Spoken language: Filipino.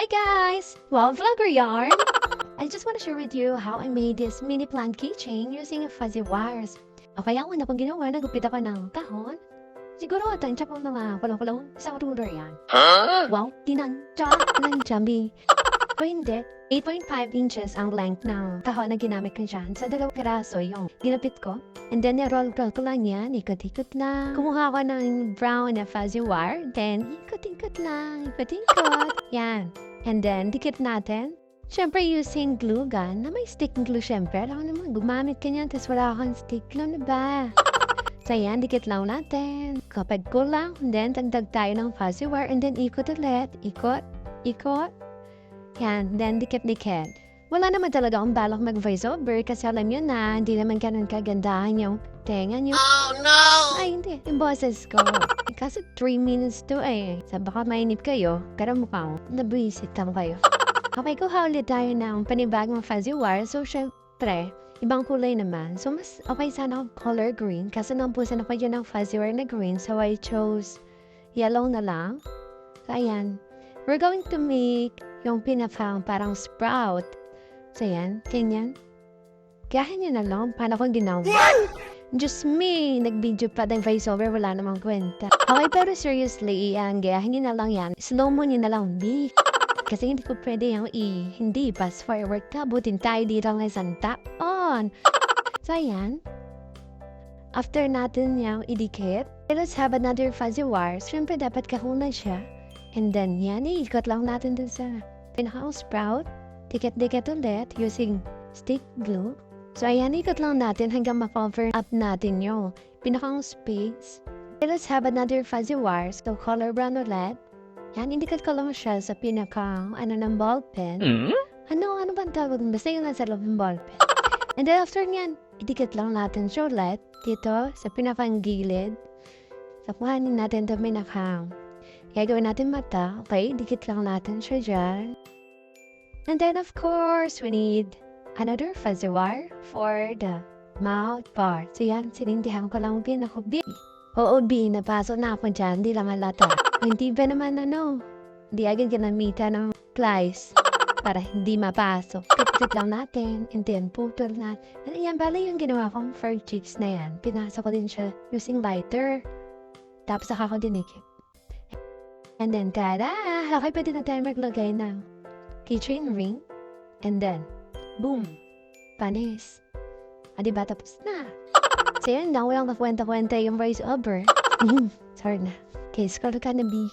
Hi guys! Well, Vlogger Yarn! I just want to share with you how I made this mini plant keychain using fuzzy wires. Okay, ang una kong ginawa, nagupit ako ng kahon. Siguro tansya po mga kulong-kulong sa ruler yan. Wow, tinansya ng jambi. O hindi, 8.5 inches ang length ng kahon na ginamit ko dyan. Sa 2 piraso yung ginapit ko. And then, roll ko lang yan. Ikot-ikot lang. Kumuha ko ng brown na fuzzy wire. Then, ikot-ikot lang. Ikot-ikot. Yan. And then, dikit natin. Siyempre, using glue gun na may stick glue siyempre. Alam naman, gumamit ka niyan. Tapos wala akong stick glue na ba? So, yan. Dikit lang natin. Kapag kulang. And then, tagdag tayo ng fuzzy wire. And then, ikot ulit. Ikot. Ikot. Yan, then dikit-dikit. Wala naman talaga akong balak mag-voiceover kasi alam nyo na hindi naman ganun kagandahan yung tenga nyo. Oh no! Ay, hindi. Yung boses ko. Kasi 3 minutes to eh. Sa baka mainip kayo, pero mukhang nabwisit lang kayo. Okay, kuha ulit tayo ng panibagong fuzzy wire. So, syempre, ibang kulay naman. So, mas okay sana ako color green kasi nampusan ako yun ng fuzzy wire na green. So, I chose yellow na lang. So, ayan. We're going to make yung pinakang parang sprout. So, yan. Ganyan. Gayahin nyo na lang. Paano kong ginawa? Just me. Nag-video pa ng voiceover. Wala namang kwenta. Okay, pero seriously, gayahin nyo na lang yan. Slow mo nyo na lang, B. Kasi hindi ko pwede yung hindi fast forward ka. Butin tayo dito ng isang taon. So, ayan. After natin yung idikit, let's have another fuzzy wire. Siyempre, dapat kahuna siya. And then, yan, iikot lang natin dun sa pinakang sprout. Dikit-dikit ulit using stick glue. So, ayan, ikot lang natin hanggang ma-cover up natin yung pinakang space. Let's have another fuzzy wire. So, color brown ulit. Yan, indikot ko lang siya sa pinakang, ng ball pen. Ano ba ang tawag? Basta yun lang sa loob ng ball pen. And then, after nyan, idikit lang natin siya ulit dito sa pinakang gilid. So, kuhanin natin ito pinakang. Gagawin natin mata. Okay, dikit lang natin siya dyan. And then, of course, we need another fuzzy wire for the mouth part. So, yan, sinindihan ko lang bin ako. B. Oo, B, napasok na ako dyan. Hindi lang halata. Hindi ba naman, hindi agad ginamitan ng plies para hindi mapasok. Kapit lang natin. And then, putol na. And yan, bala yung ginawa kong fur cheeks na yan. Pinasok ko din siya using lighter. Tapos, saka ko dinikit. And then, tada! Okay, pwede na tayo maglagay ng keychain ring. And then, boom! Panis. Diba tapos na? So yun lang, walang kakwenta-kwenta yung voice over. Sorry na. Okay, scroll ka na, B.